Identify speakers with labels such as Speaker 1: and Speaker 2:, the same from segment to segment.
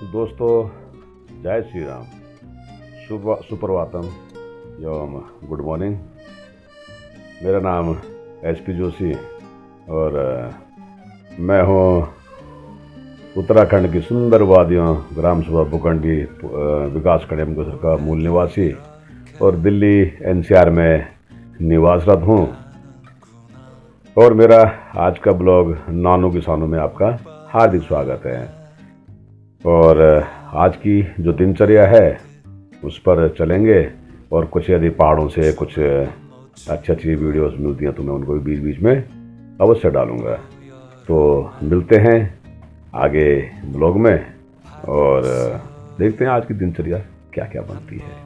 Speaker 1: दोस्तों, जय श्री राम, सुप्रभातम एवं गुड मॉर्निंग। मेरा नाम SP जोशी और मैं हूँ उत्तराखंड की सुंदर वादियों ग्राम सभा बुकंडी विकास खंड का मूल निवासी और दिल्ली NCR में निवासरत हूँ। और मेरा आज का ब्लॉग नानू किसानों में आपका हार्दिक स्वागत है। और आज की जो दिनचर्या है उस पर चलेंगे और कुछ यदि पहाड़ों से कुछ अच्छी वीडियोस मिलती हैं तो मैं उनको बीच बीच में अवश्य डालूंगा। तो मिलते हैं आगे ब्लॉग में और देखते हैं आज की दिनचर्या क्या क्या बनती है।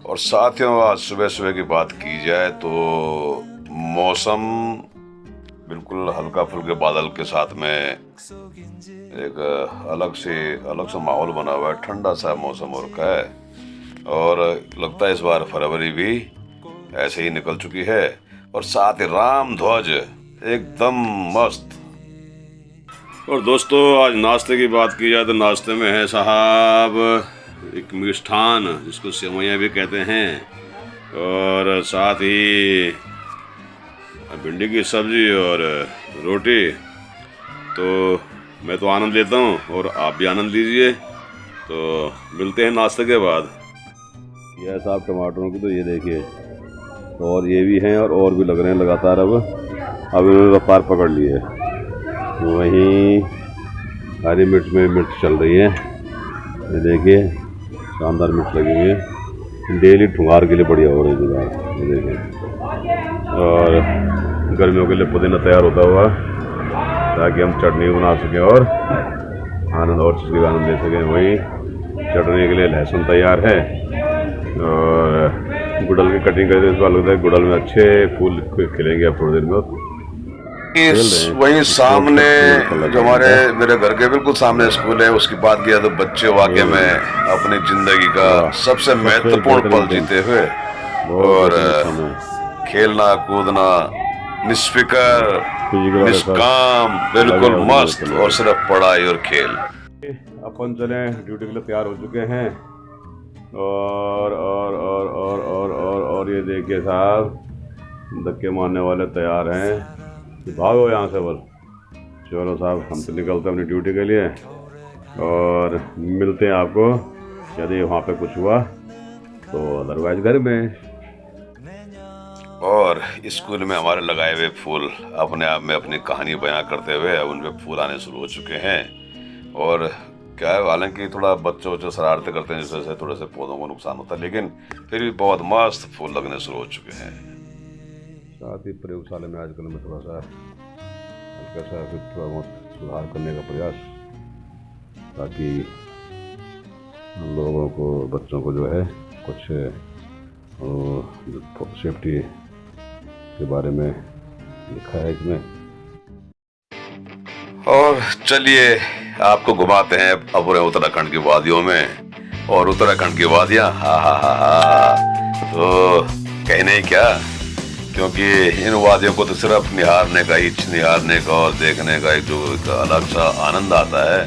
Speaker 2: और साथियों, आज सुबह सुबह की बात की जाए तो मौसम बिल्कुल हल्का फुल्के बादल के साथ में एक अलग सा माहौल बना हुआ है। ठंडा सा मौसम हो रखा है और लगता है इस बार फरवरी भी ऐसे ही निकल चुकी है। और साथ ही राम ध्वज एकदम मस्त। और दोस्तों, आज नाश्ते की बात की जाए तो नाश्ते में है साहब एक मिष्ठान जिसको सेवइयाँ भी कहते हैं और साथ ही भिंडी की सब्जी और रोटी। तो मैं तो आनंद लेता हूँ और आप भी आनंद लीजिए। तो मिलते हैं नाश्ते के बाद।
Speaker 1: यह साहब टमाटरों की तो ये देखिए, और ये भी हैं और भी लग रहे हैं लगातार। अब इन्होंने रफ्तार पकड़ ली है। वहीं हरी मिर्च में मिर्च चल रही है, ये देखिए शानदार मिर्च लगी हुई है। डेली ठुंगार के लिए बढ़िया हो रही है, ये देखिए। और गर्मियों के लिए पुदीना तैयार होता हुआ ताकि हम चटनी बना सकें और आनंद और चीज़ का आनंद ले सकें। वहीं चटनी के लिए लहसुन तैयार है और गुड़हल की कटिंग करके इस बार लगता है गुड़हल में अच्छे फूल खिलेंगे अब थोड़ी देर में।
Speaker 2: वहीं सामने जो मेरे घर के बिल्कुल सामने स्कूल है, उसकी बात किया तो बच्चे वाकई में अपनी जिंदगी का सबसे महत्वपूर्ण पल जीते हुए और खेलना कूदना निष्फिकर निष्काम बिल्कुल मस्त और सिर्फ पढ़ाई और खेल।
Speaker 1: अपन चले ड्यूटी के लिए तैयार हो चुके हैं और ये देखिए साहब धक्के मारने वाले तैयार हैं। भागो यहाँ से बस। चलो साहब, हम तो निकलते हैं अपनी ड्यूटी के लिए और मिलते हैं आपको यदि वहाँ पे कुछ हुआ तो, अदरवाइज घर में।
Speaker 2: और स्कूल में हमारे लगाए हुए फूल अपने आप में अपनी कहानी बयां करते हुए अब उनपे फूल आने शुरू हो चुके हैं। और क्या है, हालांकि थोड़ा बच्चे शरारतें करते हैं जिस वजह से थोड़े से पौधों को नुकसान होता है, लेकिन फिर भी बहुत मस्त फूल लगने शुरू हो चुके हैं।
Speaker 1: साथ ही प्रयोगशाला में आजकल में थोड़ा सा हल्का सा थोड़ा बहुत सुधार करने का प्रयास, ताकि लोगों को बच्चों को जो है कुछ सेफ्टी के बारे में लिखा है इसमें।
Speaker 2: और चलिए आपको घुमाते हैं पूरे उत्तराखंड की वादियों में। और उत्तराखंड की वादियाँ हा तो कहने ही क्या, क्योंकि इन वादियों को तो सिर्फ निहारने का और देखने का एक जो अलग सा आनंद आता है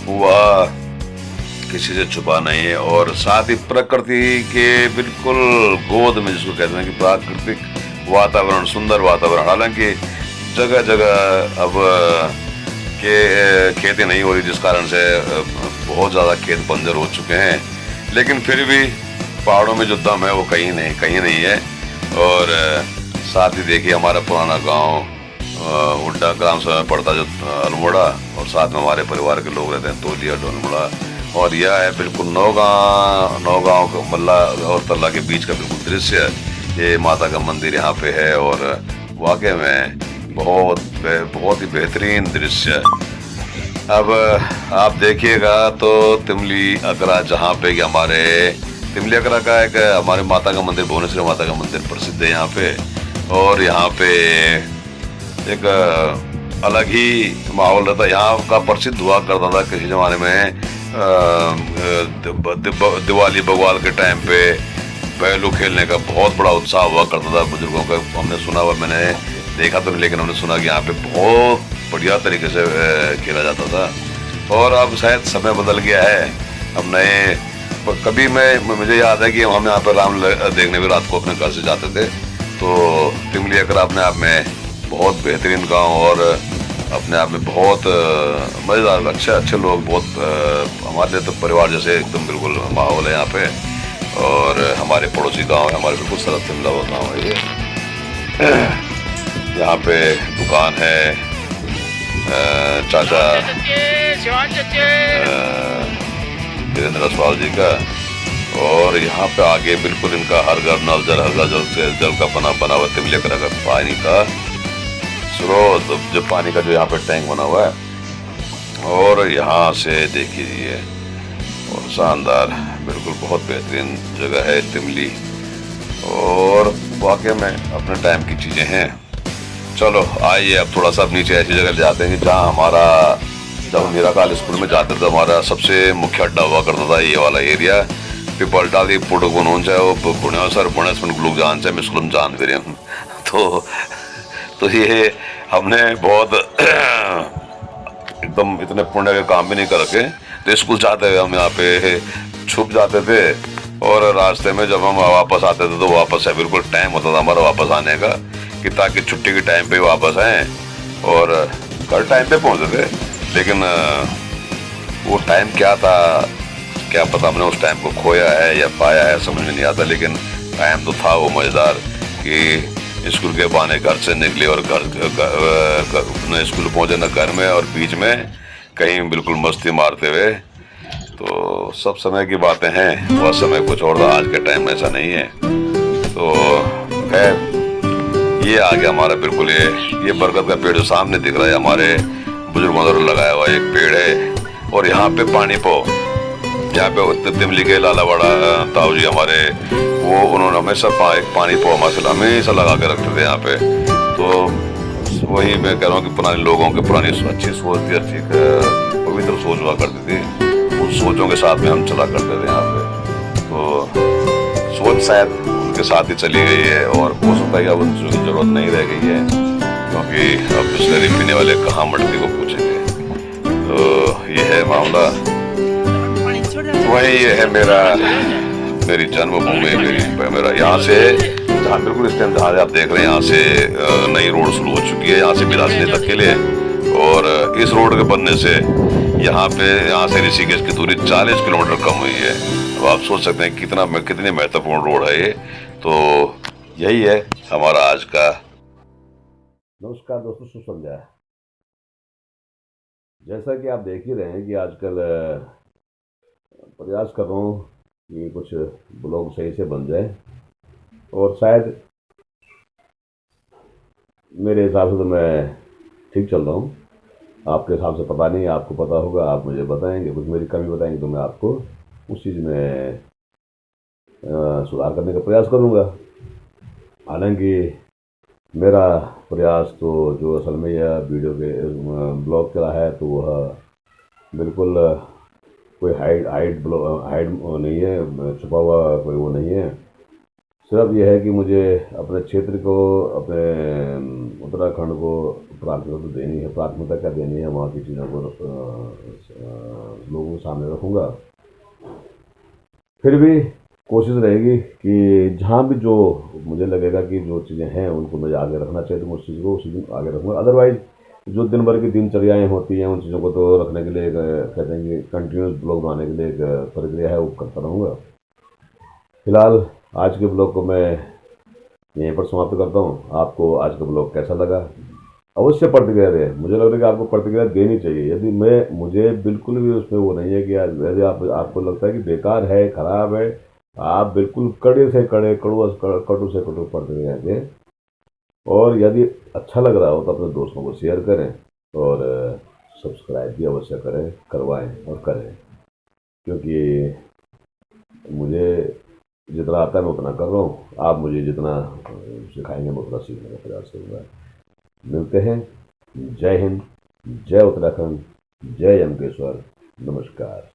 Speaker 2: वह किसी से छुपा नहीं है। और साथ ही प्रकृति के बिल्कुल गोद में, जिसको कहते हैं कि प्राकृतिक वातावरण, सुंदर वातावरण। हालांकि जगह जगह अब खेती नहीं हो रही जिस कारण से बहुत ज़्यादा खेत बंजर हो चुके हैं, लेकिन फिर भी पहाड़ों में जो दम है वो कहीं नहीं है। और साथ ही देखिए हमारा पुराना गांव उड्डा ग्राम सभा में पड़ता जो अल्मोड़ा, और साथ में हमारे परिवार के लोग रहते हैं तोलिया डोलमोड़ा। और यह है बिल्कुल नौगांव मल्ला और तल्ला के बीच का बिल्कुल दृश्य। ये माता का मंदिर यहाँ पे है और वाकई में बहुत ही बेहतरीन दृश्य। अब आप देखिएगा तो तिमली अकरा, जहाँ पे हमारे तिमली अकरा का एक हमारे माता का मंदिर, भुवनेश्वरी माता का मंदिर प्रसिद्ध है यहाँ पे। और यहाँ पे एक अलग ही माहौल रहता है। यहाँ का प्रसिद्ध हुआ करता था किसी जमाने में दिवाली बग्वाल के टाइम पे पहलू खेलने का बहुत बड़ा उत्साह हुआ करता था बुजुर्गों का। हमने सुना हुआ, मैंने देखा तो नहीं, लेकिन हमने सुना कि यहाँ पे बहुत बढ़िया तरीके से खेला जाता था। और अब शायद समय बदल गया है, अब नए। कभी मुझे याद है कि हम यहाँ पर राम देखने भी रात को अपने घर से जाते थे। तो तिमली अगर अपने आप में बहुत बेहतरीन गांव और अपने आप में बहुत मज़ेदार, अच्छे लोग, बहुत हमारे लिए तो परिवार जैसे एकदम बिल्कुल माहौल है यहाँ पे। और हमारे पड़ोसी गांव है, हमारे बिल्कुल सरहद से मिला हुआ गाँव है ये। यहाँ पे दुकान है चाचा वीरेंद्र रसवाल जी का। और यहाँ पे आगे बिल्कुल इनका हर घर नल जल, हर घर जल का बना हुआ तिमली का पानी का स्रोत, जो पानी का जो यहाँ पे टैंक बना हुआ है। और यहाँ से देखिए, और शानदार, बिल्कुल बहुत बेहतरीन जगह है तिमली। और वाकई में अपने टाइम की चीज़ें हैं। चलो आइए अब थोड़ा सा नीचे ऐसी जगह ले जाते हैं कि जहाँ हमारा, जब हम मीराकाल स्कूल में जाते थे, हमारा सबसे मुख्य अड्डा हुआ करता था ये वाला एरिया। पिपलटा थी पुट गुन चाहे वो पुण्य सर पुण्य ग्लूक जान चाहे मिसलम जान फिर। तो ये हमने बहुत एकदम इतने पुण्य के काम भी नहीं कर रखे। तो स्कूल जाते हुए हम यहाँ पे छुप जाते थे, और रास्ते में जब हम वापस आते थे तो वापस से बिल्कुल टाइम होता था हमारा वापस आने का, कि ताकि छुट्टी के टाइम पे वापस आएँ और घर टाइम पे पहुँचते थे। लेकिन वो टाइम क्या था, क्या पता हमने उस टाइम को खोया है या पाया है, समझ में नहीं आता। लेकिन टाइम तो था वो मज़ेदार कि स्कूल के बहाने घर से निकले और घर स्कूल पहुँचे ना घर में, और बीच में कहीं बिल्कुल मस्ती मारते हुए। तो सब समय की बातें हैं, वह समय कुछ और था, आज के टाइम में ऐसा नहीं है। तो खैर ये आ गया हमारा बिल्कुल ये बरगद का पेड़ जो सामने दिख रहा है, हमारे बुजुर्गों द्वारा लगाया हुआ एक पेड़ है। और यहाँ पे पानी पो, यहाँ पे तिमली के लाला बड़ा ताऊ जी हमारे, वो उन्होंने हमेशा पानी पो हमेशा लगा के रखते थे यहाँ पे। तो वही मैं कह रहा हूँ कि पुराने लोगों की पुरानी अच्छी सोच थी, अच्छी पवित्र सोच हुआ करती थी। उस सोचों के साथ में हम चला करते थे यहाँ पे। तो सोच शायद उनके साथ ही चली गई है, और हो सकता है कि अब उनकी जरूरत नहीं रह गई है, क्योंकि अब बिस्लरी पीने वाले कहाँ मटकी को पूछेंगे। तो ये है मामला। वही है मेरी जन्मभूमि, मेरा यहाँ से जहाँ बिल्कुल इस टाइम जहाँ आप देख रहे हैं, यहाँ से नई रोड शुरू हो चुकी है, यहाँ से बिलासनी तक के लिए। और इस रोड के बनने से यहाँ से ऋषिकेश की दूरी 40 किलोमीटर कम हुई है। अब आप सोच सकते हैं कितनी महत्वपूर्ण रोड है ये। तो यही है हमारा आज का।
Speaker 1: नमस्कार दोस्तों, शुभ संध्या। जैसा कि आप देख ही रहे हैं कि आजकल प्रयास कर रहा हूँ कि कुछ ब्लॉग सही से बन जाए, और शायद मेरे हिसाब से तो मैं ठीक चल रहा हूँ। आपके हिसाब से पता नहीं, आपको पता होगा, आप मुझे बताएंगे, कुछ मेरी कमी बताएंगे तो मैं आपको उस चीज़ में सुधार करने का प्रयास करूँगा। हालांकि मेरा प्रयास तो जो असल में यह वीडियो के ब्लॉग चला है, तो वह बिल्कुल कोई हाइड नहीं है, छुपा हुआ कोई वो नहीं है। सिर्फ यह है कि मुझे अपने क्षेत्र को, अपने उत्तराखंड को प्राथमिकता देनी है। प्राथमिकता क्या देनी है, वहाँ की चीज़ों को लोगों के सामने रखूँगा। फिर भी कोशिश रहेगी कि जहाँ भी जो मुझे लगेगा कि जो चीज़ें हैं उनको मुझे आगे रखना चाहिए, तो मैं उस चीज़ को उसी दिन आगे रखूँगा। अदरवाइज़ जो दिन भर की दिनचर्याएँ होती हैं, उन चीज़ों को तो रखने के लिए कहते हैं कि कंटिन्यूस ब्लॉग बनाने के लिए एक प्रक्रिया है, वो करता रहूँगा। फिलहाल आज के ब्लॉग को मैं यहीं पर समाप्त करता हूँ। आपको आज का ब्लॉग कैसा लगा, अवश्य प्रतिक्रिया दें। मुझे लग रहा है कि आपको प्रतिक्रिया देनी चाहिए। यदि मुझे बिल्कुल भी उसमें वो नहीं है कि यदि आपको लगता है कि बेकार है, ख़राब है, आप बिल्कुल कड़े से कड़े, कटु से कटु प्रतिक्रिया दें। और यदि अच्छा लग रहा हो तो अपने दोस्तों को शेयर करें, और सब्सक्राइब भी अवश्य करवाएं और करें, क्योंकि मुझे जितना आता है मैं उतना कर रहा हूँ। आप मुझे जितना सिखाएंगे मैं उतना सीखने का प्रयास करूँगा। मिलते हैं। जय हिंद, जय उत्तराखंड, जय यमकेश्वर, नमस्कार।